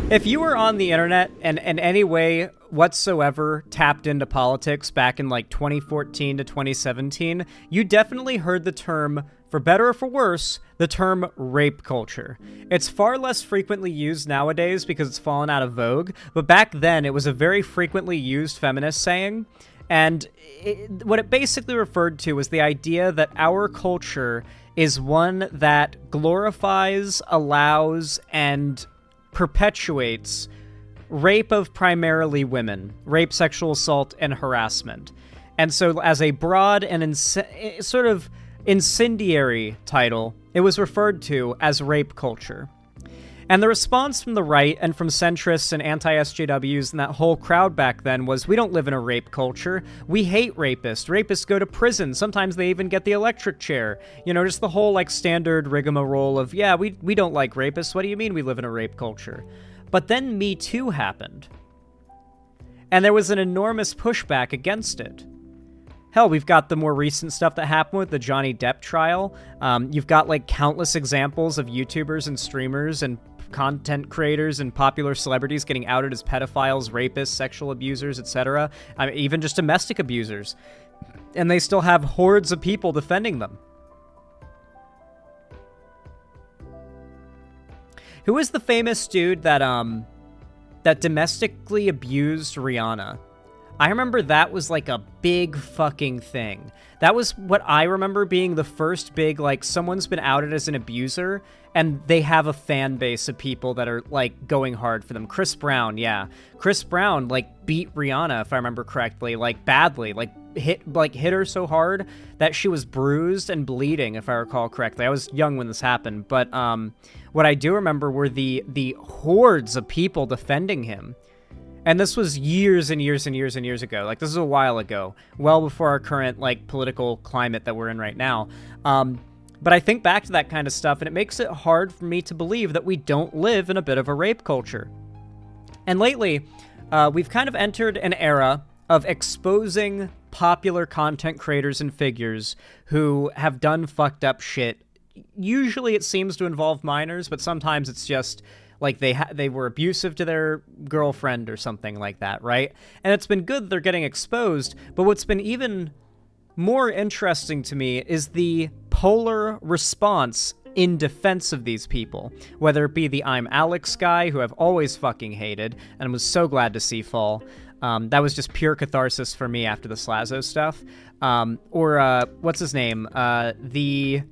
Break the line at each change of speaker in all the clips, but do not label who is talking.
If you were on the internet and in any way whatsoever tapped into politics back in like 2014 to 2017, you definitely heard the term, for better or for worse, the term rape culture. It's far less frequently used nowadays because it's fallen out of vogue, but back then it was a very frequently used feminist saying, and what it basically referred to was the idea that our culture is one that glorifies, allows, and perpetuates rape of primarily women, rape, sexual assault, and harassment. And so as a broad and sort of incendiary title, it was referred to as rape culture. And the response from the right and from centrists and anti-SJWs and that whole crowd back then was, we don't live in a rape culture. We hate rapists. Rapists go to prison. Sometimes they even get the electric chair. You know, just the whole like standard rigmarole of, yeah, we don't like rapists. What do you mean we live in a rape culture? But then Me Too happened. And there was an enormous pushback against it. Hell, we've got the more recent stuff that happened with the Johnny Depp trial. You've got like countless examples of YouTubers and streamers and content creators and popular celebrities getting outed as pedophiles, rapists, sexual abusers, etc. Even just domestic abusers. And they still have hordes of people defending them. Who is the famous dude that domestically abused Rihanna? I remember that was like a big fucking thing. That was what I remember being the first big, like, someone's been outed as an abuser, and they have a fan base of people that are, like, going hard for them. Chris Brown, yeah. Chris Brown, like, beat Rihanna, if I remember correctly, like, badly. Like, hit her so hard that she was bruised and bleeding, if I recall correctly. I was young when this happened, but what I do remember were the hordes of people defending him. And this was years and years and years and years ago. Like, this is a while ago, well before our current, like, political climate that we're in right now. But I think back to that kind of stuff, and it makes it hard for me to believe that we don't live in a bit of a rape culture. And lately, we've kind of entered an era of exposing popular content creators and figures who have done fucked up shit. Usually it seems to involve minors, but sometimes it's just like they were abusive to their girlfriend or something like that, right? And it's been good that they're getting exposed, but what's been even more interesting to me is the polar response in defense of these people, whether it be the I'm Alex guy, who I've always fucking hated, and was so glad to see fall. That was just pure catharsis for me after the Slazo stuff. Or what's his name? The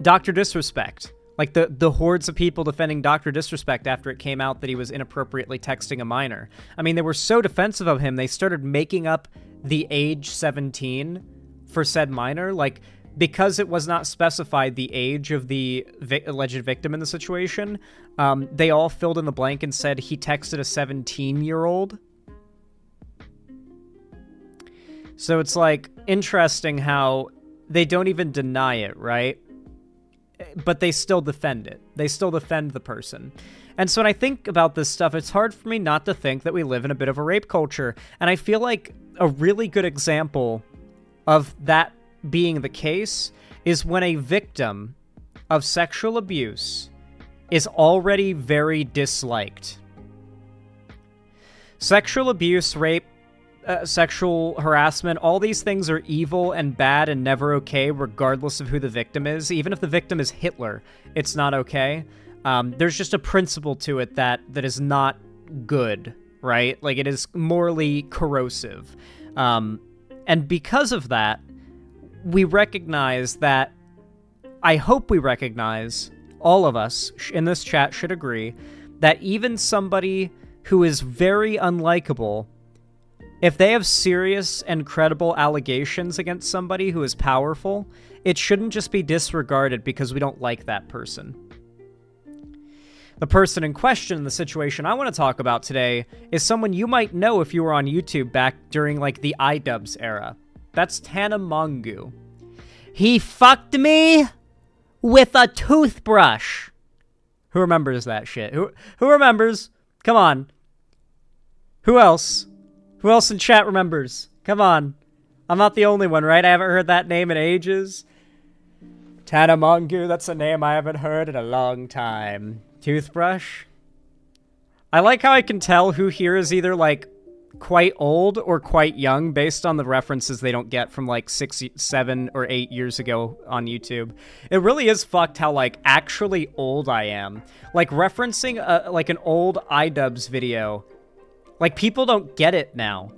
Dr. Disrespect. Like, the hordes of people defending Dr. Disrespect after it came out that he was inappropriately texting a minor. I mean, they were so defensive of him, they started making up the age 17 for said minor. Like, because it was not specified the age of the alleged victim in the situation, they all filled in the blank and said he texted a 17-year-old. So it's, like, interesting how they don't even deny it, right? But they still defend it. They still defend the person. And so when I think about this stuff, it's hard for me not to think that we live in a bit of a rape culture. And I feel like a really good example of that being the case is when a victim of sexual abuse is already very disliked. Sexual abuse, rape, sexual harassment, all these things are evil and bad and never okay, regardless of who the victim is. Even if the victim is Hitler, it's not okay. There's just a principle to it that is not good, right? Like, it is morally corrosive. And because of that, we recognize that, I hope we recognize, all of us in this chat should agree, that even somebody who is very unlikable, if they have serious and credible allegations against somebody who is powerful, it shouldn't just be disregarded because we don't like that person. The person in question in the situation I want to talk about today is someone you might know if you were on YouTube back during, like, the iDubbbz era. That's Tana Mongeau. He fucked me with a toothbrush. Who remembers that shit? Who remembers? Come on. Who else? Who else in chat remembers? Come on. I'm not the only one, right? I haven't heard that name in ages. Tana Mongeau, that's a name I haven't heard in a long time. Toothbrush? I like how I can tell who here is either, like, quite old or quite young based on the references they don't get from, like, 6, 7, or 8 years ago on YouTube. It really is fucked how, like, actually old I am. Like, referencing, like, an old iDubbbz video. Like, people don't get it now.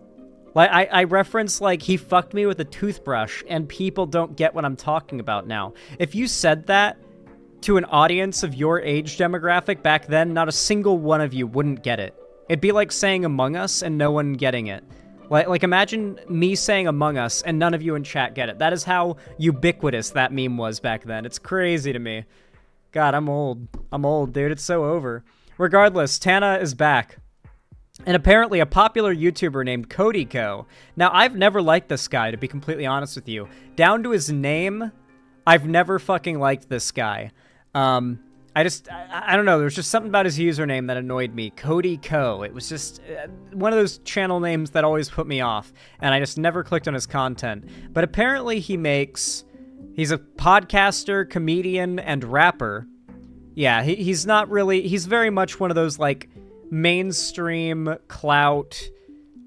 Like, I reference, like, he fucked me with a toothbrush, and people don't get what I'm talking about now. If you said that to an audience of your age demographic back then, not a single one of you wouldn't get it. It'd be like saying Among Us and no one getting it. Like imagine me saying Among Us and none of you in chat get it. That is how ubiquitous that meme was back then. It's crazy to me. God, I'm old. I'm old, dude. It's so over. Regardless, Tana is back. And apparently a popular YouTuber named Cody Ko. Now, I've never liked this guy, to be completely honest with you. Down to his name, I've never fucking liked this guy. I don't know, there's just something about his username that annoyed me. Cody Ko. It was just one of those channel names that always put me off, and I just never clicked on his content. But apparently he's a podcaster, comedian, and rapper. Yeah, he's very much one of those, like, mainstream clout,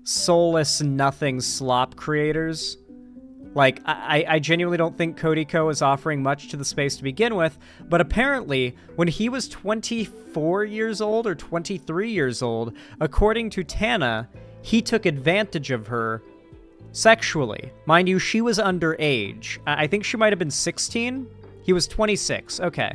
soulless nothing slop creators. Like, I genuinely don't think Cody Ko is offering much to the space to begin with, but apparently, when he was 24 years old or 23 years old, according to Tana, he took advantage of her sexually. Mind you, she was underage. I think she might have been 16. He was 26. Okay.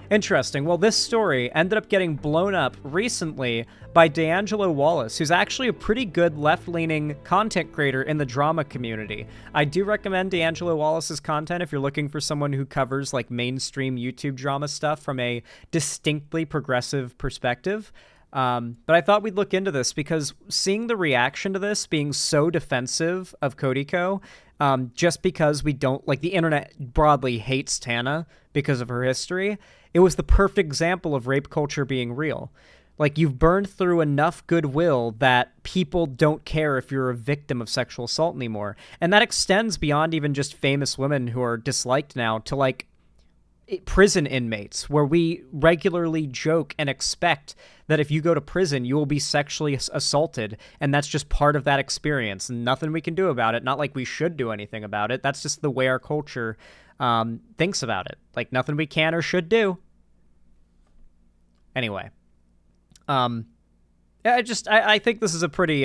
Interesting. Well, this story ended up getting blown up recently by D'Angelo Wallace, who's actually a pretty good left-leaning content creator in the drama community. I do recommend D'Angelo Wallace's content if you're looking for someone who covers, like, mainstream YouTube drama stuff from a distinctly progressive perspective. But I thought we'd look into this because seeing the reaction to this being so defensive of Cody Ko, just because we don't, like, the internet broadly hates Tana because of her history, it was the perfect example of rape culture being real. Like, you've burned through enough goodwill that people don't care if you're a victim of sexual assault anymore. And that extends beyond even just famous women who are disliked now to, like, prison inmates, where we regularly joke and expect that if you go to prison, you will be sexually assaulted, and that's just part of that experience. Nothing we can do about it. Not like we should do anything about it. That's just the way our culture thinks about it. Like, nothing we can or should do. Anyway, I think this is a pretty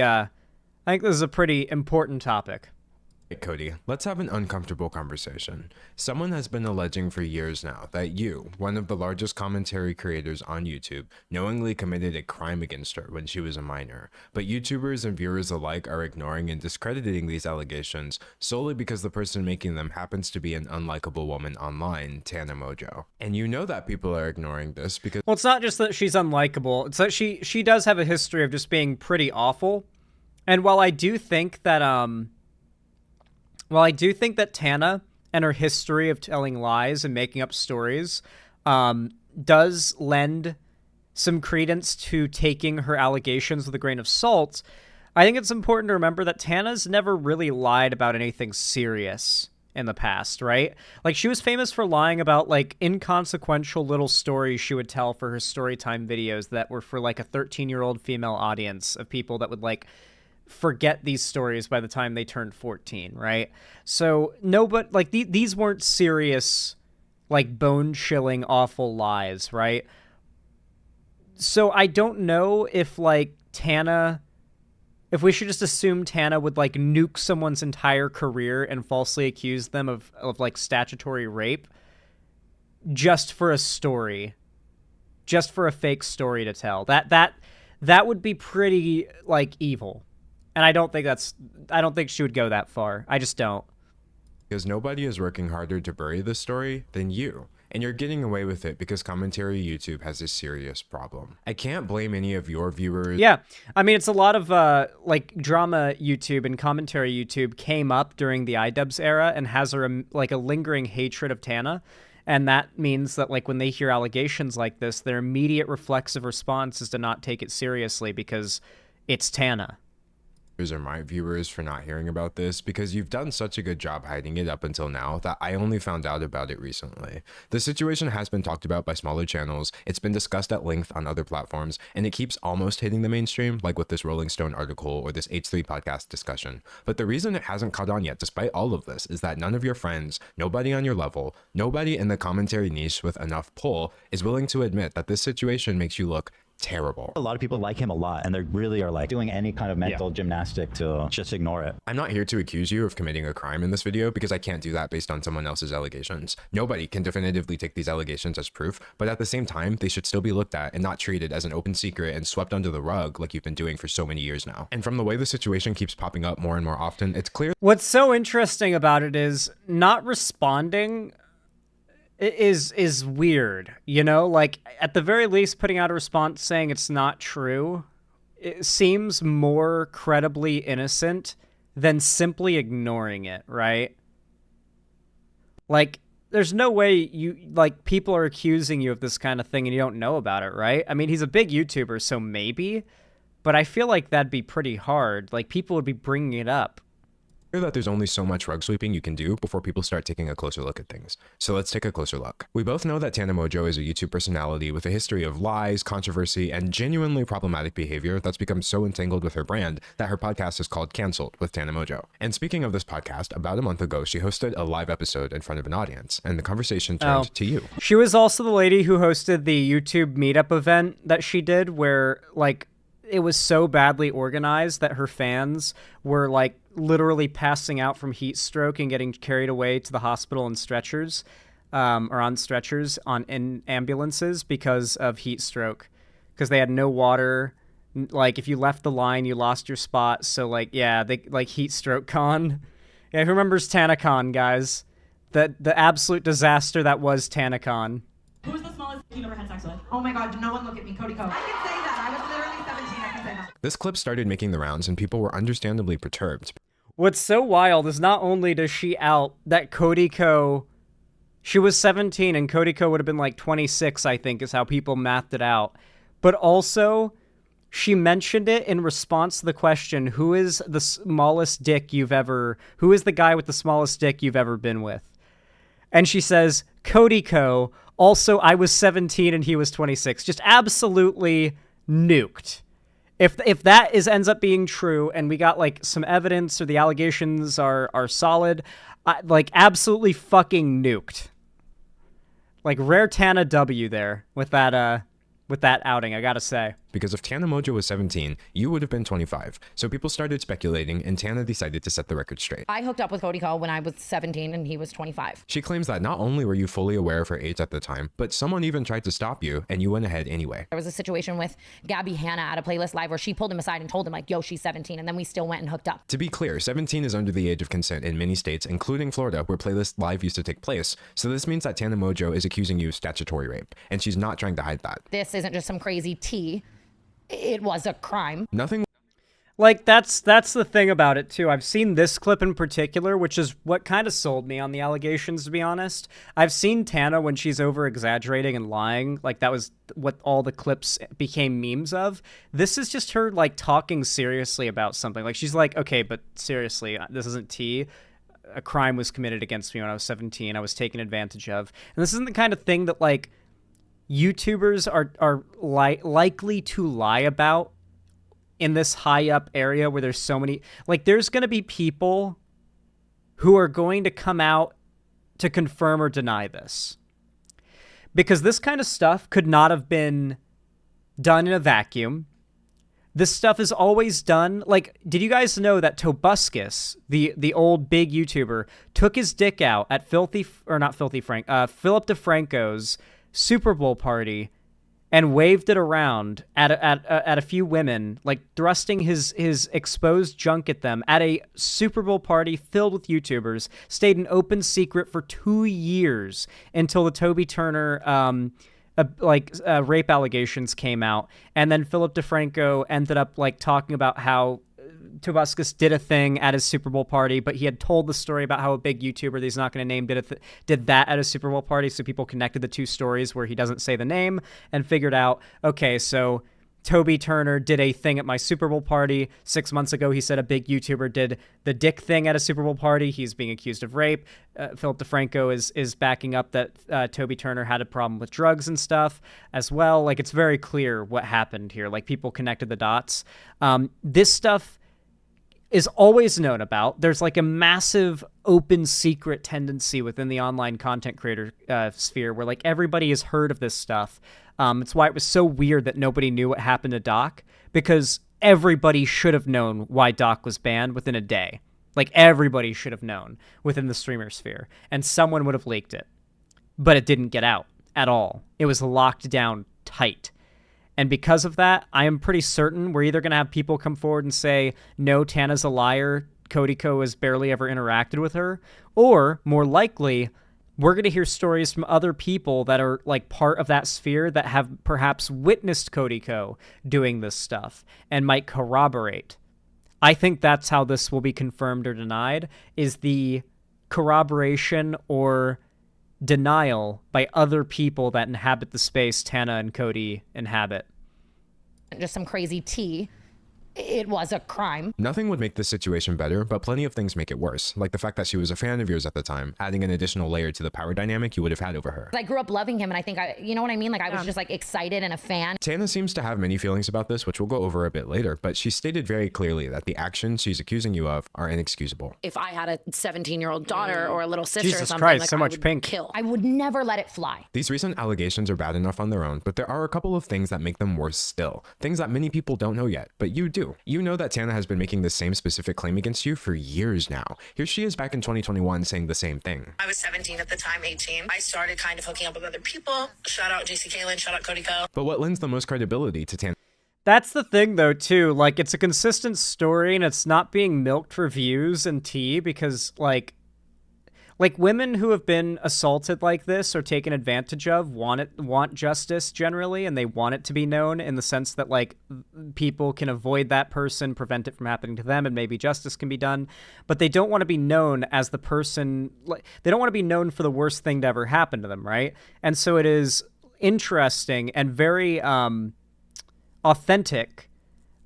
important topic.
Hey Cody, let's have an uncomfortable conversation. Someone has been alleging for years now that you, one of the largest commentary creators on YouTube, knowingly committed a crime against her when she was a minor. But YouTubers and viewers alike are ignoring and discrediting these allegations solely because the person making them happens to be an unlikable woman online, Tana Mongeau. And you know that people are ignoring this because—
Well, it's not just that she's unlikable, it's that she does have a history of just being pretty awful. And while I do think that Tana and her history of telling lies and making up stories does lend some credence to taking her allegations with a grain of salt, I think it's important to remember that Tana's never really lied about anything serious in the past, right? Like, she was famous for lying about, like, inconsequential little stories she would tell for her storytime videos that were for, like, a 13-year-old female audience of people that would, like, forget these stories by the time they turned 14, right? So these weren't serious, like, bone-chilling, awful lies, right? So I don't know if, like, if we should just assume Tana would, like, nuke someone's entire career and falsely accuse them of like, statutory rape just for a story, just for a fake story to tell. That would be pretty, like, evil. And I don't think she would go that far. I just don't.
Because nobody is working harder to bury this story than you. And you're getting away with it because commentary YouTube has a serious problem. I can't blame any of your viewers.
Yeah. I mean, it's a lot of, like, drama YouTube and commentary YouTube came up during the iDubbbz era and has a lingering hatred of Tana. And that means that, like, when they hear allegations like this, their immediate reflexive response is to not take it seriously because it's Tana.
or my viewers for not hearing about this because you've done such a good job hiding it up until now that I only found out about it recently. The situation has been talked about by smaller channels, it's been discussed at length on other platforms, and it keeps almost hitting the mainstream, like with this Rolling Stone article or this H3 podcast discussion. But the reason it hasn't caught on yet, despite all of this, is that none of your friends, nobody on your level, nobody in the commentary niche with enough pull is willing to admit that this situation makes you look terrible.
A lot of people like him a lot, and they really are like doing any kind of mental gymnastic to just ignore it.
I'm not here to accuse you of committing a crime in this video because I can't do that based on someone else's allegations. Nobody can definitively take these allegations as proof, but at the same time, they should still be looked at and not treated as an open secret and swept under the rug like you've been doing for so many years now. And from the way the situation keeps popping up more and more often, it's clear.
What's so interesting about it is not responding is weird, you know? Like, at the very least, putting out a response saying it's not true, it seems more credibly innocent than simply ignoring it, right? Like, there's no way people are accusing you of this kind of thing and you don't know about it, right? I mean, he's a big YouTuber, so maybe, but I feel like that'd be pretty hard. Like, people would be bringing it up.
That there's only so much rug sweeping you can do before people start taking a closer look at things. So let's take a closer look. We both know that Tana Mongeau is a YouTube personality with a history of lies, controversy, and genuinely problematic behavior that's become so entangled with her brand that her podcast is called Cancelled with Tana Mongeau. And speaking of this podcast, about a month ago, she hosted a live episode in front of an audience, and the conversation turned to you.
She was also the lady who hosted the YouTube meetup event that she did where, like, it was so badly organized that her fans were like literally passing out from heat stroke and getting carried away to the hospital in stretchers, or on stretchers in ambulances because of heat stroke, because they had no water. Like, if you left the line, you lost your spot. So like, yeah, they like heat stroke con. Yeah, who remembers TanaCon, guys? The absolute disaster that was TanaCon.
Who was the smallest you've ever had sex with? Oh my god, no one look at me, Cody Ko. I can say that. I was literally 17. I can say that.
This clip started making the rounds and people were understandably perturbed.
What's so wild is not only does she out that Cody Ko, she was 17 and Cody Ko would have been like 26, I think, is how people mathed it out. But also, she mentioned it in response to the question, who is the smallest dick you've ever, who is the guy with the smallest dick you've ever been with? And she says, Cody Ko. Also, I was 17 and he was 26. Just absolutely nuked. If that ends up being true and we got like some evidence or the allegations are solid, like absolutely fucking nuked. Like rare Tana W there with that outing, I gotta say.
Because if Tana Mongeau was 17, you would have been 25. So people started speculating, and Tana decided to set the record straight.
I hooked up with Cody Ko when I was 17 and he was 25.
She claims that not only were you fully aware of her age at the time, but someone even tried to stop you, and you went ahead anyway.
There was a situation with Gabby Hanna at a Playlist Live where she pulled him aside and told him, like, yo, she's 17, and then we still went and hooked up.
To be clear, 17 is under the age of consent in many states, including Florida, where Playlist Live used to take place. So this means that Tana Mongeau is accusing you of statutory rape, and she's not trying to hide that.
This isn't just some crazy tea. It was a crime.
Nothing.
Like, that's the thing about it, too. I've seen this clip in particular, which is what kind of sold me on the allegations, to be honest. I've seen Tana when she's over-exaggerating and lying. Like, that was what all the clips became memes of. This is just her, like, talking seriously about something. Like, she's like, okay, but seriously, this isn't tea. A crime was committed against me when I was 17. I was taken advantage of. And this isn't the kind of thing that, like, YouTubers are likely to lie about in this high up area where there's so many, like, there's going to be people who are going to come out to confirm or deny this, because this kind of stuff could not have been done in a vacuum. This stuff is always done. Like, did you guys know that Tobuscus, the old big YouTuber, took his dick out at Philip DeFranco's Super Bowl party and waved it around at a few women, like thrusting his exposed junk at them at a Super Bowl party filled with YouTubers, stayed an open secret for 2 years until the Toby Turner rape allegations came out. And then Philip DeFranco ended up like talking about how Tobuscus did a thing at his Super Bowl party, but he had told the story about how a big YouTuber that he's not going to name did that at a Super Bowl party, so people connected the two stories where he doesn't say the name and figured out, okay, so Toby Turner did a thing at my Super Bowl party 6 months ago. He said a big YouTuber did the dick thing at a Super Bowl party. He's being accused of rape. Philip DeFranco is backing up that Toby Turner had a problem with drugs and stuff as well. Like, it's very clear what happened here. Like, people connected the dots. This stuff is always known about. There's like a massive open secret tendency within the online content creator sphere where like everybody has heard of this stuff. It's why it was so weird that nobody knew what happened to Doc, because everybody should have known why Doc was banned within a day. Like, everybody should have known within the streamer sphere, and someone would have leaked it. But it didn't get out at all. It was locked down tight. And because of that, I am pretty certain we're either going to have people come forward and say, no, Tana's a liar, Cody Ko has barely ever interacted with her, or, more likely, we're going to hear stories from other people that are like part of that sphere that have perhaps witnessed Cody Ko doing this stuff and might corroborate. I think that's how this will be confirmed or denied, is the corroboration or denial by other people that inhabit the space Tana and Cody inhabit.
Just some crazy tea. It was a crime.
Nothing would make this situation better, but plenty of things make it worse, like the fact that she was a fan of yours at the time, adding an additional layer to the power dynamic you would have had over her.
I grew up loving him, and I think you know what I mean? Like, I was just like excited and a fan.
Tana seems to have many feelings about this, which we'll go over a bit later, but she stated very clearly that the actions she's accusing you of are inexcusable.
If I had a 17-year-old daughter or a little sister or
Jesus
something,
Christ,
like,
so
I
much
would
pink.
kill.
I would never let it fly.
These recent allegations are bad enough on their own, but there are a couple of things that make them worse still. Things that many people don't know yet, but you do. You know that Tana has been making the same specific claim against you for years now. Here she is back in 2021 saying the same thing.
I was 17 at the time, 18. I started kind of hooking up with other people. Shout out JC Kalen, shout out Cody Ko.
But what lends the most credibility to Tana?
That's the thing, though, too. Like, it's a consistent story, and it's not being milked for views and tea, because, like women who have been assaulted like this or taken advantage of want justice generally, and they want it to be known in the sense that, like, people can avoid that person, prevent it from happening to them, and maybe justice can be done. But they don't want to be known as the person, like, they don't want to be known for the worst thing to ever happen to them, right? And so it is interesting and very authentic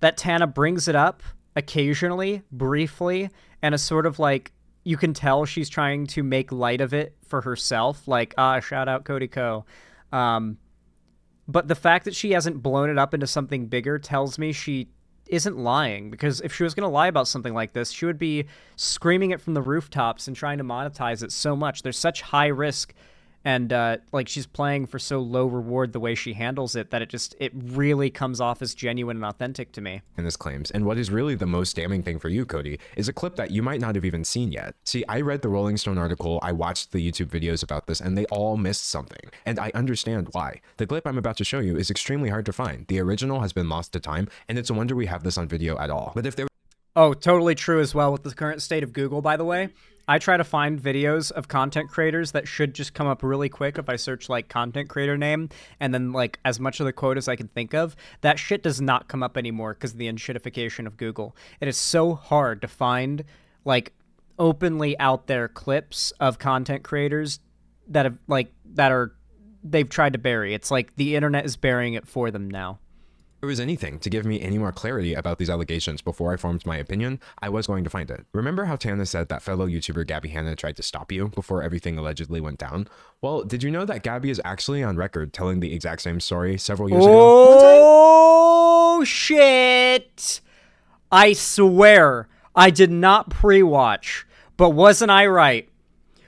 that Tana brings it up occasionally, briefly, and a sort of like, you can tell she's trying to make light of it for herself, like, shout out Cody Ko. But the fact that she hasn't blown it up into something bigger tells me she isn't lying, because if she was going to lie about something like this, she would be screaming it from the rooftops and trying to monetize it so much. There's such high risk, and like, she's playing for so low reward the way she handles it, that it really comes off as genuine and authentic to me.
In his claims. And what is really the most damning thing for you, Cody, is a clip that you might not have even seen yet. See, I read the Rolling Stone article, I watched the YouTube videos about this, and they all missed something. And I understand why. The clip I'm about to show you is extremely hard to find. The original has been lost to time, and it's a wonder we have this on video at all. But if there
Oh, totally true as well with the current state of Google, by the way. I try to find videos of content creators that should just come up really quick if I search, like, content creator name, and then, like, as much of the quote as I can think of. That shit does not come up anymore because of the enshittification of Google. It is so hard to find, like, openly out there clips of content creators that have, like, they've tried to bury. It's like the internet is burying it for them now.
there was anything to give me any more clarity about these allegations before I formed my opinion, I was going to find it. Remember how Tana said that fellow YouTuber Gabby Hanna tried to stop you before everything allegedly went down? Well, did you know that Gabby is actually on record telling the exact same story several years ago?
Oh, shit! I swear, I did not pre-watch, but wasn't I right?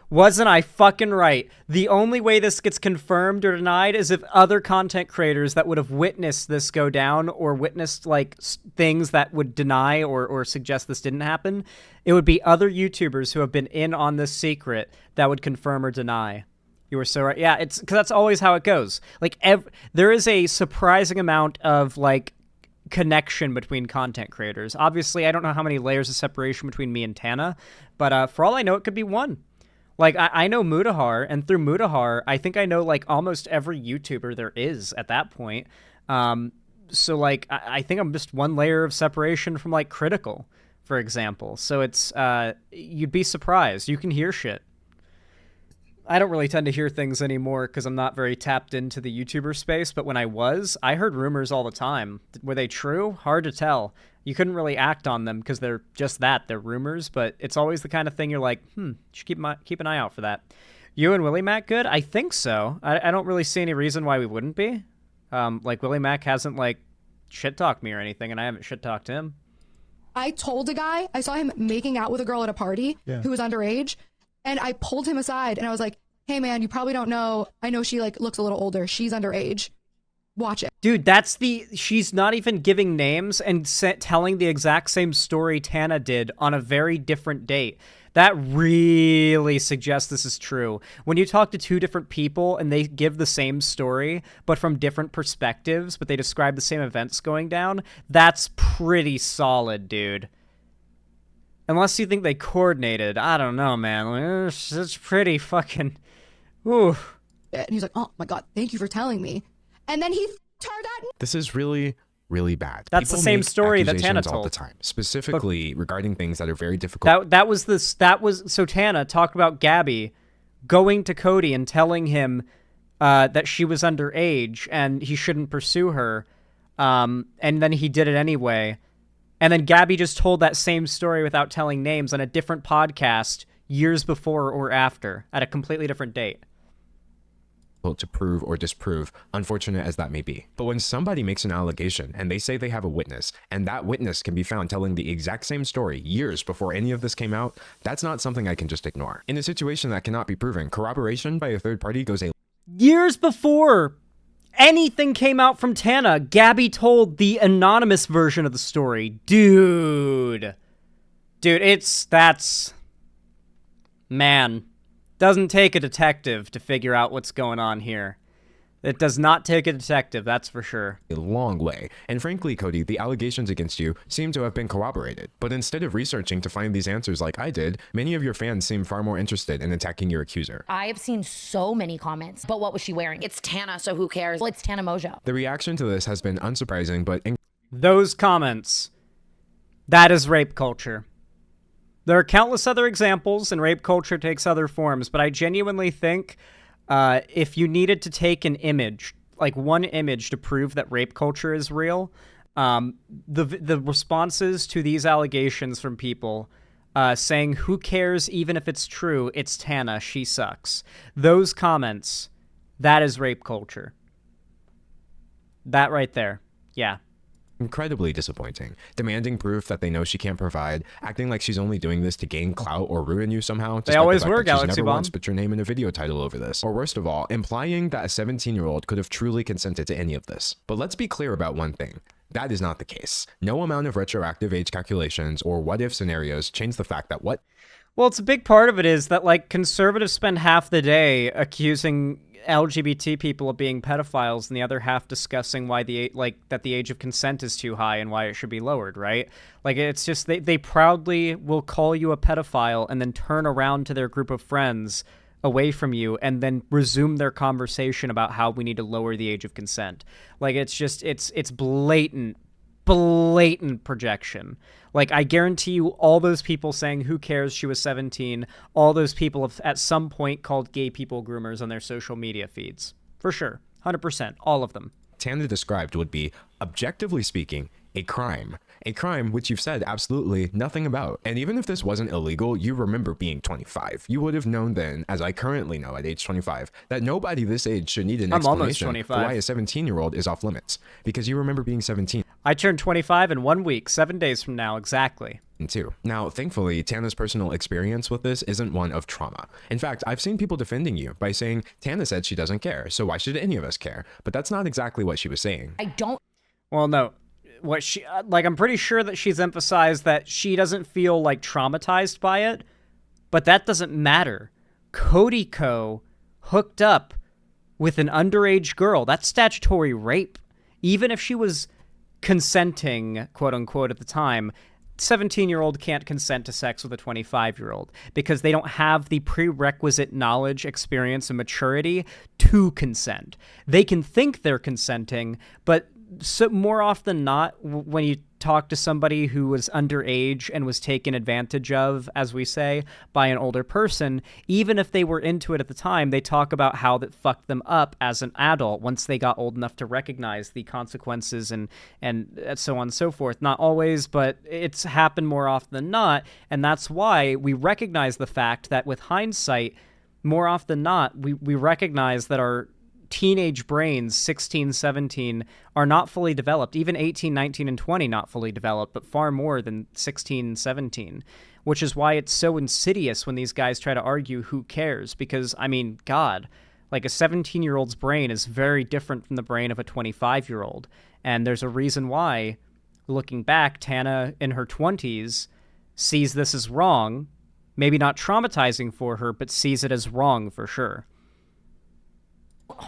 Wasn't I fucking right? The only way this gets confirmed or denied is if other content creators that would have witnessed this go down or witnessed like things that would deny or suggest this didn't happen, it would be other YouTubers who have been in on this secret that would confirm or deny. You were so right. Yeah, it's because that's always how it goes. Like there is a surprising amount of like connection between content creators. Obviously, I don't know how many layers of separation between me and Tana, but for all I know, it could be one. Like, I know Mutahar, and through Mutahar, I think I know, like, almost every YouTuber there is at that point. So, like, I think I'm just one layer of separation from, like, Critical, for example. So it's, you'd be surprised. You can hear shit. I don't really tend to hear things anymore because I'm not very tapped into the YouTuber space, but when I was, I heard rumors all the time. Were they true? Hard to tell. You couldn't really act on them because they're just that. They're rumors, but it's always the kind of thing you're like, should keep an eye out for that. You and Willie Mac good? I think so. I don't really see any reason why we wouldn't be. Like, Willie Mac hasn't, like, shit-talked me or anything, and I haven't shit-talked him.
I told a guy, I saw him making out with a girl at a party who was underage, and I pulled him aside, and I was like, hey, man, you probably don't know. I know she, like, looks a little older. She's underage. Watch it.
Dude, she's not even giving names and telling the exact same story Tana did on a very different date. That really suggests this is true. When you talk to two different people and they give the same story, but from different perspectives, but they describe the same events going down, that's pretty solid, dude. Unless you think they coordinated. I don't know, man. Like, it's pretty fucking... Ooh.
And he's like, oh my God, thank you for telling me. And then he turned at...
This is really bad.
That's
People
the same
make
story that Tana
accusations all the
told.
time, specifically regarding things that are very difficult.
So Tana talked about Gabby going to Cody and telling him that she was underage and he shouldn't pursue her, and then he did it anyway. And then Gabby just told that same story without telling names on a different podcast years before or after at a completely different date.
To prove or disprove, unfortunate as that may be. But when somebody makes an allegation and they say they have a witness, and that witness can be found telling the exact same story years before any of this came out, that's not something I can just ignore. In a situation that cannot be proven, corroboration by a third party goes a...
Years before anything came out from Tana, Gabby told the anonymous version of the story. Dude, that's... Man. Doesn't take a detective to figure out what's going on here. It does not take a detective, that's for sure.
A long way. And frankly, Cody, the allegations against you seem to have been corroborated. But instead of researching to find these answers like I did, many of your fans seem far more interested in attacking your accuser.
I have seen so many comments, but what was she wearing?
It's Tana, so who cares?
Well, it's Tana Mongeau.
The reaction to this has been unsurprising, but...
Those comments. That is rape culture. There are countless other examples, and rape culture takes other forms, but I genuinely think if you needed to take an image, like one image to prove that rape culture is real, the responses to these allegations from people saying, who cares even if it's true, it's Tana, she sucks. Those comments, that is rape culture. That right there. Yeah.
Incredibly disappointing, demanding proof that they know she can't provide, acting like she's only doing this to gain clout or ruin you somehow.
They always were, Galaxy
She's never
Bomb.
once put your name in a video title over this. Or worst of all, implying that a 17-year-old could have truly consented to any of this. But let's be clear about one thing. That is not the case. No amount of retroactive age calculations or what-if scenarios change the fact that
Well, it's a big part of it is that, like, conservatives spend half the day accusing LGBT people of being pedophiles and the other half discussing why that the age of consent is too high and why it should be lowered, right? Like, it's just they proudly will call you a pedophile and then turn around to their group of friends away from you and then resume their conversation about how we need to lower the age of consent. Like, it's just it's blatant projection. Like, I guarantee you all those people saying who cares she was 17, all those people have at some point called gay people groomers on their social media feeds. For sure. 100%. All of them.
Tana described would be, objectively speaking, a crime. A crime which you've said absolutely nothing about. And even if this wasn't illegal, you remember being 25. You would have known then, as I currently know at age 25, that nobody this age should need an explanation for why a 17-year-old is off limits. Because you remember being 17.
I turned 25 in 1 week, 7 days from now, exactly.
Too. Now, thankfully, Tana's personal experience with this isn't one of trauma. In fact, I've seen people defending you by saying, Tana said she doesn't care, so why should any of us care? But that's not exactly what she was saying.
I don't...
Well, no. What she I'm pretty sure that she's emphasized that she doesn't feel like traumatized by it, but that doesn't matter. Cody Ko hooked up with an underage girl. That's statutory rape. Even if she was consenting, quote unquote, at the time, 17-year-old can't consent to sex with a 25-year-old because they don't have the prerequisite knowledge, experience, and maturity to consent. They can think they're consenting, but so more often than not, when you talk to somebody who was underage and was taken advantage of, as we say, by an older person, even if they were into it at the time, they talk about how that fucked them up as an adult once they got old enough to recognize the consequences and so on and so forth. Not always, but it's happened more often than not, and that's why we recognize the fact that with hindsight, more often than not, we recognize that our teenage brains, 16, 17, are not fully developed. Even 18, 19, and 20 not fully developed, but far more than 16, 17, which is why it's so insidious when these guys try to argue who cares, because, I mean, God, like a 17-year-old's brain is very different from the brain of a 25-year-old, and there's a reason why, looking back, Tana in her 20s sees this as wrong, maybe not traumatizing for her, but sees it as wrong for sure.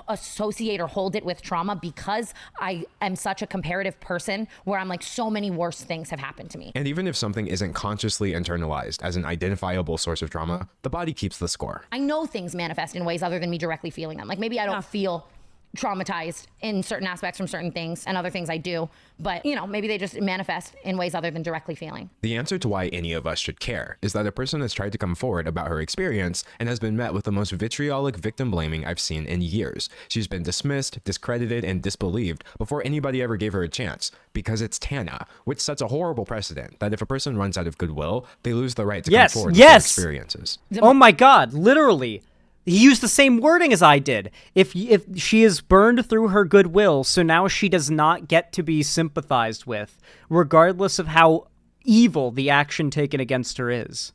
Associate or hold it with trauma because I am such a comparative person where I'm like, so many worse things have happened to me.
And even if something isn't consciously internalized as an identifiable source of trauma, the body keeps the score.
I know things manifest in ways other than me directly feeling them. Like maybe I don't feel traumatized in certain aspects from certain things, and other things I do, but you know, maybe they just manifest in ways other than directly feeling.
The answer to why any of us should care is that a person has tried to come forward about her experience and has been met with the most vitriolic victim blaming I've seen in years. She's been dismissed, discredited, and disbelieved before anybody ever gave her a chance, because it's Tana, which sets a horrible precedent that if a person runs out of goodwill, they lose the right to come forward with their experiences.
Oh my God, literally. He used the same wording as I did. If she is burned through her goodwill, so now she does not get to be sympathized with, regardless of how evil the action taken against her is.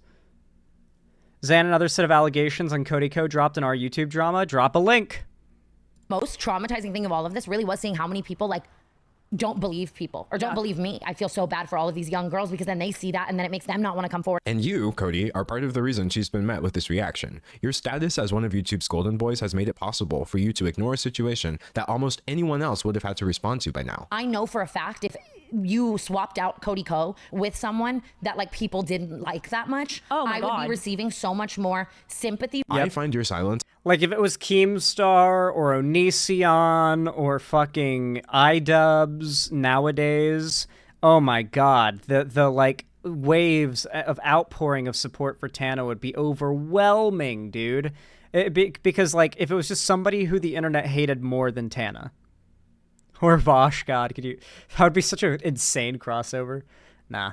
Zan, another set of allegations on Cody Ko dropped in our YouTube drama. Drop a link.
Most traumatizing thing of all of this really was seeing how many people like don't believe people or don't believe me. I feel so bad for all of these young girls because then they see that and then it makes them not want to come forward.
And you, Cody, are part of the reason she's been met with this reaction. Your status as one of YouTube's golden boys has made it possible for you to ignore a situation that almost anyone else would have had to respond to by now.
I know for a fact if you swapped out Cody Ko with someone that like people didn't like that much, I would be receiving so much more sympathy.
I find your silence.
Like if it was Keemstar or Onision or fucking iDubbbz nowadays, oh my God, the like waves of outpouring of support for Tana would be overwhelming, dude. Because like if it was just somebody who the internet hated more than Tana. Or Vosh, God, that would be such an insane crossover. Nah.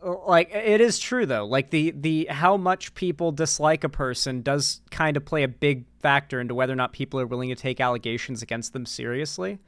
Like, it is true, though. Like, the how much people dislike a person does kind of play a big factor into whether or not people are willing to take allegations against them seriously.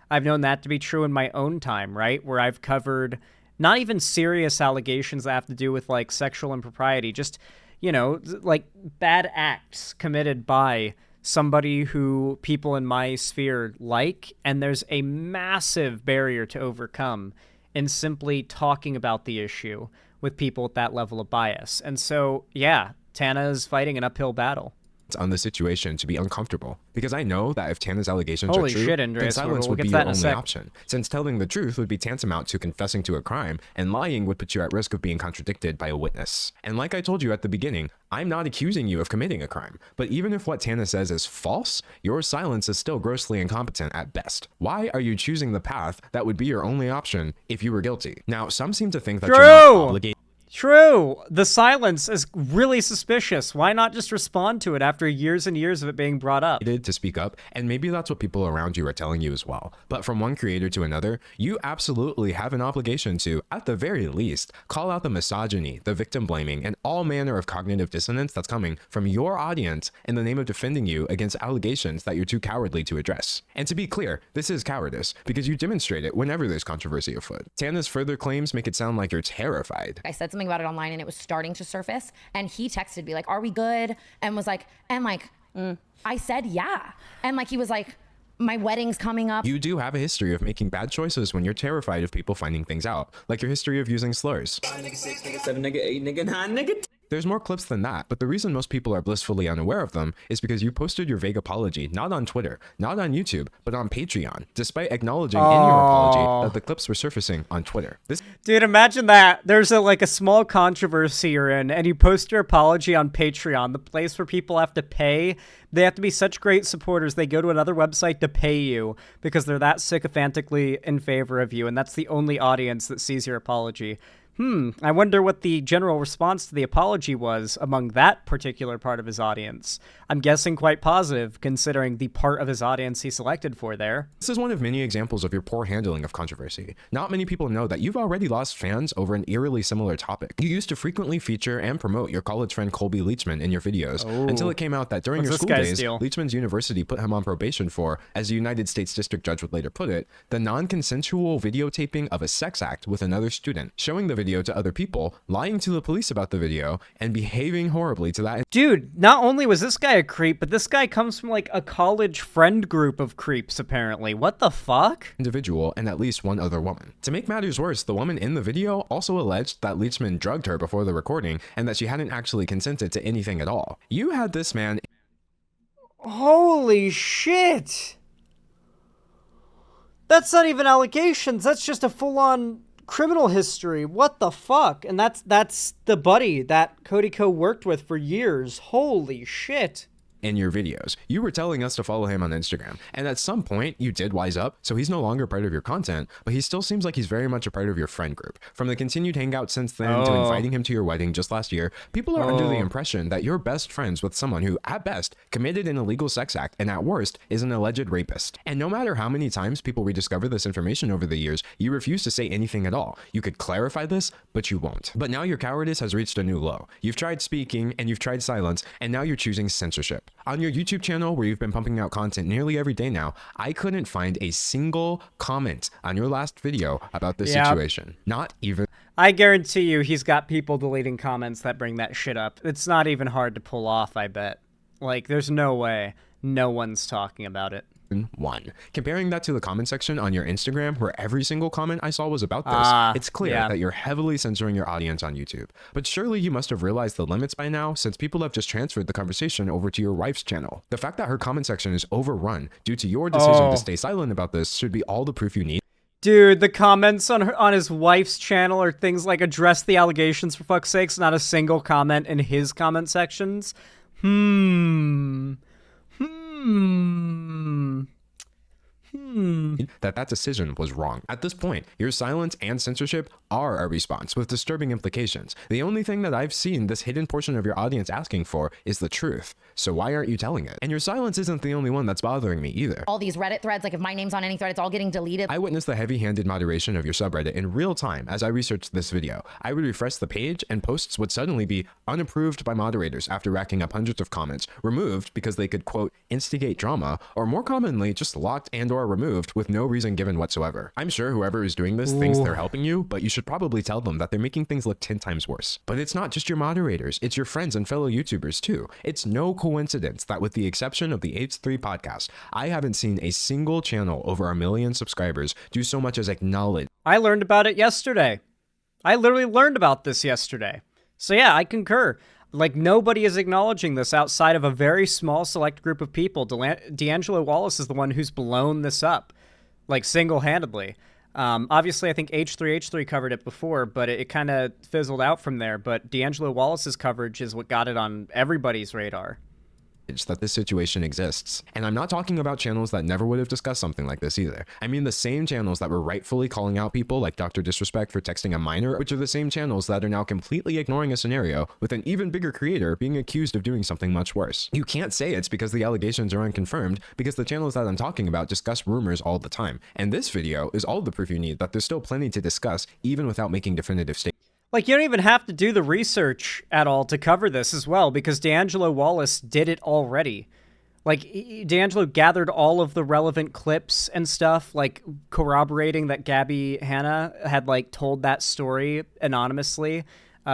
I've known that to be true in my own time, right? Where I've covered not even serious allegations that have to do with, like, sexual impropriety, just, you know, like, bad acts committed by somebody who people in my sphere like, and there's a massive barrier to overcome in simply talking about the issue with people with that level of bias. And so, yeah, Tana is fighting an uphill battle
on the situation to be uncomfortable, because I know that if Tana's allegations
Holy
are true,
shit, Andreas,
then silence
we'll
would
get
be
to that
your
in a
only
sec.
option, since telling the truth would be tantamount to confessing to a crime, and lying would put you at risk of being contradicted by a witness. And like I told you at the beginning, I'm not accusing you of committing a crime, but even if what Tana says is false, your silence is still grossly incompetent at best. Why are you choosing the path that would be your only option if you were guilty? Now, some seem to think that you're not obligated.
True. The silence is really suspicious. Why not just respond to it after years and years of it being brought up?
To speak up, and maybe that's what people around you are telling you as well. But from one creator to another, you absolutely have an obligation to, at the very least, call out the misogyny, the victim blaming, and all manner of cognitive dissonance that's coming from your audience in the name of defending you against allegations that you're too cowardly to address. And to be clear, this is cowardice, because you demonstrate it whenever there's controversy afoot. Tana's further claims make it sound like you're terrified.
I said something about it online and it was starting to surface, and he texted me like, are we good? And was like, I said yeah, and like he was like, my wedding's coming up.
You do have a history of making bad choices when you're terrified of people finding things out, like your history of using slurs.
5 nigga 6 nigga 7 nigga 8 nigga 9 nigga.
There's more clips than that, but the reason most people are blissfully unaware of them is because you posted your vague apology not on Twitter, not on YouTube, but on Patreon, despite acknowledging in your apology that the clips were surfacing on Twitter.
Dude, imagine that. There's a small controversy you're in, and you post your apology on Patreon, the place where people have to pay. They have to be such great supporters. They go to another website to pay you because they're that sycophantically in favor of you, and that's the only audience that sees your apology. I wonder what the general response to the apology was among that particular part of his audience. I'm guessing quite positive, considering the part of his audience he selected for there.
This is one of many examples of your poor handling of controversy. Not many people know that you've already lost fans over an eerily similar topic. You used to frequently feature and promote your college friend Colby Leachman in your videos until it came out that during your school days, Leachman's university put him on probation for, as the United States District Judge would later put it, the non-consensual videotaping of a sex act with another student, showing the video to other people, lying to the police about the video, and behaving horribly to that.
Dude, not only was this guy a creep, but this guy comes from like a college friend group of creeps, apparently. What the fuck?
Individual and at least one other woman. To make matters worse, the woman in the video also alleged that Leachman drugged her before the recording and that she hadn't actually consented to anything at all. You had this man...
Holy shit! That's not even allegations, that's just a full-on criminal history. What the fuck? And that's the buddy that Cody Ko worked with for years. Holy shit.
In your videos. You were telling us to follow him on Instagram, and at some point you did wise up, so he's no longer part of your content, but he still seems like he's very much a part of your friend group. From the continued hangout since then to inviting him to your wedding just last year, people are under the impression that you're best friends with someone who, at best, committed an illegal sex act, and at worst, is an alleged rapist. And no matter how many times people rediscover this information over the years, you refuse to say anything at all. You could clarify this, but you won't. But now your cowardice has reached a new low. You've tried speaking, and you've tried silence, and now you're choosing censorship. On your YouTube channel, where you've been pumping out content nearly every day now, I couldn't find a single comment on your last video about this situation. Not even...
I guarantee you he's got people deleting comments that bring that shit up. It's not even hard to pull off, I bet. Like, there's no way no one's talking about it.
One. Comparing that to the comment section on your Instagram, where every single comment I saw was about this, it's clear that you're heavily censoring your audience on YouTube. But surely you must have realized the limits by now, since people have just transferred the conversation over to your wife's channel. The fact that her comment section is overrun due to your decision to stay silent about this should be all the proof you need.
Dude, the comments on his wife's channel are things like address the allegations for fuck's sakes, not a single comment in his comment sections.
That decision was wrong. At this point, your silence and censorship are a response with disturbing implications. The only thing that I've seen this hidden portion of your audience asking for is the truth. So why aren't you telling it? And your silence isn't the only one that's bothering me either.
All these Reddit threads, like if my name's on any thread, it's all getting deleted.
I witnessed the heavy-handed moderation of your subreddit in real time as I researched this video. I would refresh the page and posts would suddenly be unapproved by moderators after racking up hundreds of comments, removed because they could, quote, instigate drama, or more commonly just locked and or removed with no reason given whatsoever. I'm sure whoever is doing this thinks they're helping you, but you should probably tell them that they're making things look 10 times worse. But it's not just your moderators, it's your friends and fellow YouTubers too. It's no coincidence that with the exception of the H3 podcast, I haven't seen a single channel over 1 million subscribers do so much as acknowledge.
I learned about it yesterday. I literally learned about this yesterday. So yeah, I concur. Like, nobody is acknowledging this outside of a very small select group of people. D'Angelo Wallace is the one who's blown this up, like, single-handedly. Obviously, I think H3 covered it before, but it kind of fizzled out from there. But D'Angelo Wallace's coverage is what got it on everybody's radar.
That this situation exists. And I'm not talking about channels that never would have discussed something like this either. I mean the same channels that were rightfully calling out people like Dr. Disrespect for texting a minor, which are the same channels that are now completely ignoring a scenario with an even bigger creator being accused of doing something much worse. You can't say it's because the allegations are unconfirmed, because the channels that I'm talking about discuss rumors all the time. And this video is all the proof you need that there's still plenty to discuss even without making definitive statements.
Like, you don't even have to do the research at all to cover this as well, because D'Angelo Wallace did it already. Like, D'Angelo gathered all of the relevant clips and stuff, like, corroborating that Gabby Hanna had, like, told that story anonymously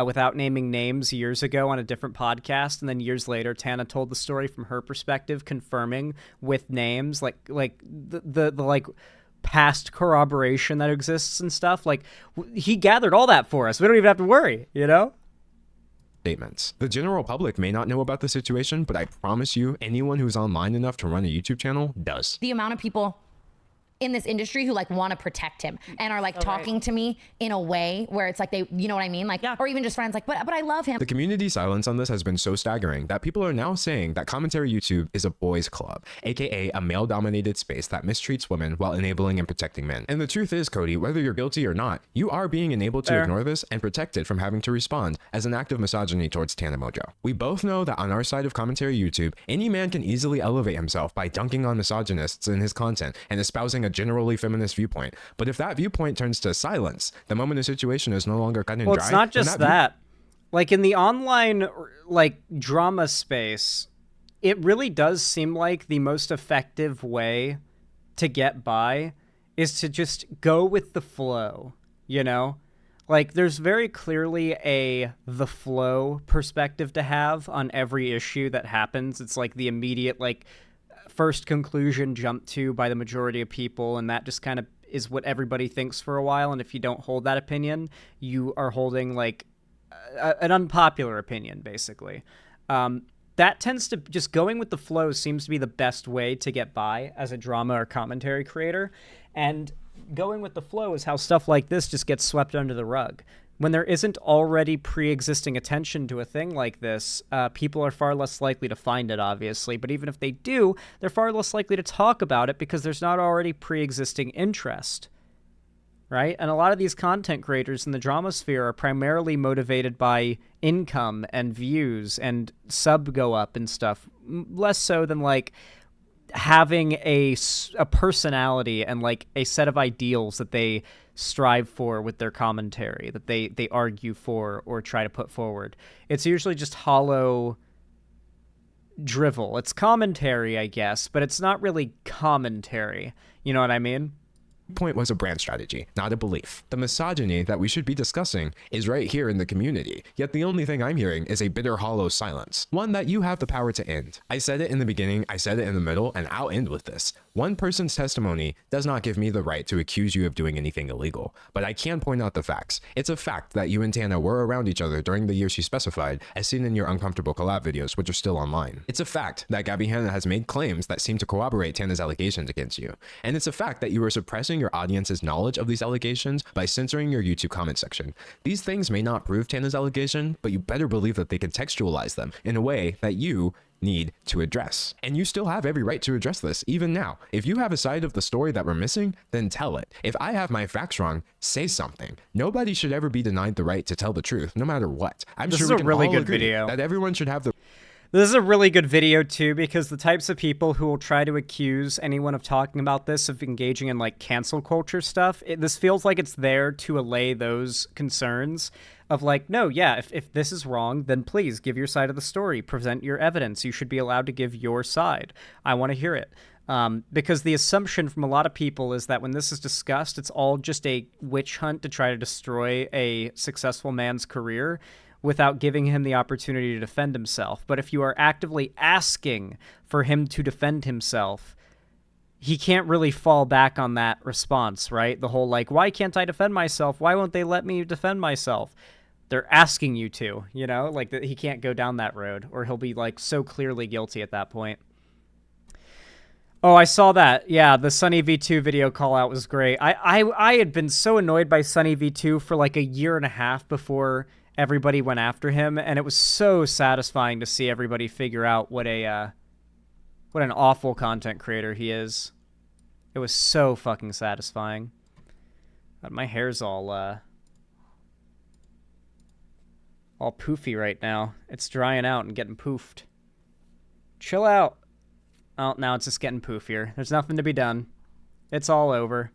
without naming names years ago on a different podcast, and then years later, Tana told the story from her perspective, confirming with names, like the past corroboration that exists and stuff. Like, he gathered all that for us. We don't even have to worry, you know?
statements. The general public may not know about the situation, but I promise you, anyone who's online enough to run a YouTube channel does.
The amount of people in this industry who like want to protect him and are like talking to me in a way where it's like they, you know what I mean? Like, or even just friends like, but I love him.
The community silence on this has been so staggering that people are now saying that commentary YouTube is a boys club, aka a male-dominated space that mistreats women while enabling and protecting men. And the truth is, Cody, whether you're guilty or not, you are being enabled to ignore this and protected from having to respond as an act of misogyny towards Tana Mongeau. We both know that on our side of commentary YouTube, any man can easily elevate himself by dunking on misogynists in his content and espousing a generally feminist viewpoint. But if that viewpoint turns to silence, the moment a situation is no longer cut and dry.
Well, it's not just that. Like in the online like drama space, it really does seem like the most effective way to get by is to just go with the flow, you know? Like there's very clearly the flow perspective to have on every issue that happens. It's like the immediate like first conclusion jumped to by the majority of people, and that just kind of is what everybody thinks for a while. And if you don't hold that opinion, you are holding like an unpopular opinion, basically. That tends to just going with the flow seems to be the best way to get by as a drama or commentary creator. And going with the flow is how stuff like this just gets swept under the rug. When there isn't already pre-existing attention to a thing like this, people are far less likely to find it, obviously. But even if they do, they're far less likely to talk about it because there's not already pre-existing interest, right? And a lot of these content creators in the drama sphere are primarily motivated by income and views and sub go up and stuff, less so than like having a personality and like a set of ideals that they strive for with their commentary, that they argue for or try to put forward. It's usually just hollow drivel. It's commentary, I guess, but it's not really commentary. You know what I mean?
Point was a brand strategy, not a belief. The misogyny that we should be discussing is right here in the community, yet the only thing I'm hearing is a bitter, hollow silence, one that you have the power to end. I said it in the beginning, I said it in the middle, and I'll end with this. One person's testimony does not give me the right to accuse you of doing anything illegal, but I can point out the facts. It's a fact that you and Tana were around each other during the years she specified, as seen in your uncomfortable collab videos, which are still online. It's a fact that Gabby Hanna has made claims that seem to corroborate Tana's allegations against you, and it's a fact that you were suppressing your audience's knowledge of these allegations by censoring your YouTube comment section. These things may not prove Tana's allegation, but you better believe that they contextualize them in a way that you need to address. And you still have every right to address this, even now. If you have a side of the story that we're missing, then tell it. If I have my facts wrong, say something. Nobody should ever be denied the right to tell the truth, no matter what. I'm sure we can all agree that everyone should have the...
This is a really good video, too, because the types of people who will try to accuse anyone of talking about this, of engaging in, like, cancel culture stuff, this feels like it's there to allay those concerns of, like, no, yeah, if this is wrong, then please give your side of the story. Present your evidence. You should be allowed to give your side. I want to hear it. Because the assumption from a lot of people is that when this is discussed, it's all just a witch hunt to try to destroy a successful man's career without giving him the opportunity to defend himself. But if you are actively asking for him to defend himself, he can't really fall back on that response, right? The whole, like, why can't I defend myself? Why won't they let me defend myself? They're asking you to, you know? Like, he can't go down that road, or he'll be, like, so clearly guilty at that point. Oh, I saw that. Yeah, the Sunny V2 video call out was great. I had been so annoyed by Sunny V2 for, like, a year and a half before everybody went after him, and it was so satisfying to see everybody figure out what an awful content creator he is. It was so fucking satisfying. God, my hair's all poofy right now. It's drying out and getting poofed. Chill out. Oh, now it's just getting poofier. There's nothing to be done. It's all over.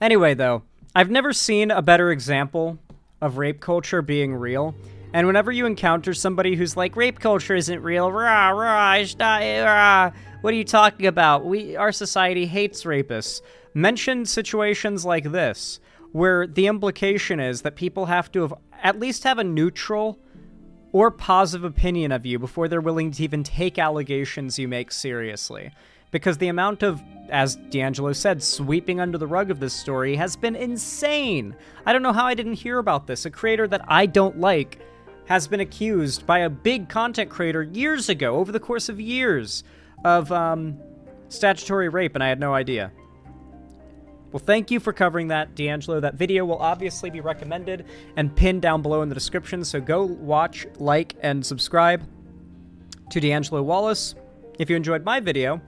Anyway, though, I've never seen a better example of rape culture being real. And whenever you encounter somebody who's like, rape culture isn't real, rah, rah, it's not, rah, what are you talking about? Our society hates rapists. Mention situations like this, where the implication is that people have to at least have a neutral or positive opinion of you before they're willing to even take allegations you make seriously. because the amount of, as D'Angelo said, sweeping under the rug of this story has been insane. I don't know how I didn't hear about this. A creator that I don't like has been accused by a big content creator years ago, over the course of years, of statutory rape, and I had no idea. Well, thank you for covering that, D'Angelo. That video will obviously be recommended and pinned down below in the description, so go watch, like, and subscribe to D'Angelo Wallace. If you enjoyed my video,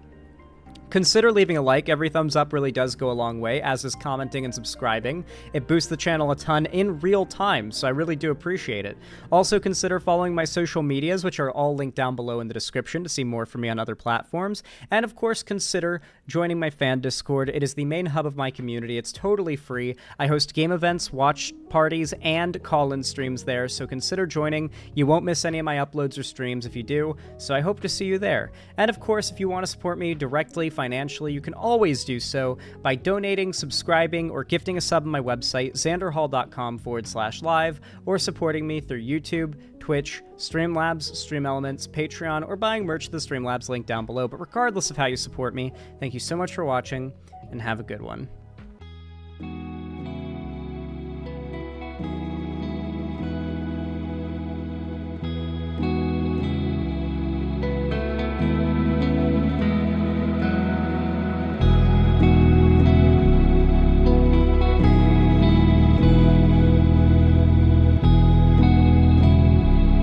consider leaving a like. Every thumbs up really does go a long way, as is commenting and subscribing. It boosts the channel a ton in real time, so I really do appreciate it. Also, consider following my social medias, which are all linked down below in the description to see more from me on other platforms. And of course, consider joining my fan Discord. It is the main hub of my community. It's totally free. I host game events, watch parties, and call-in streams there, so consider joining. You won't miss any of my uploads or streams if you do, so I hope to see you there. And of course, if you want to support me directly financially, you can always do so by donating, subscribing, or gifting a sub on my website, xanderhall.com/live, or supporting me through YouTube, Twitch, Streamlabs, Stream Elements, Patreon, or buying merch to the Streamlabs link down below. But regardless of how you support me, thank you so much for watching, and have a good one.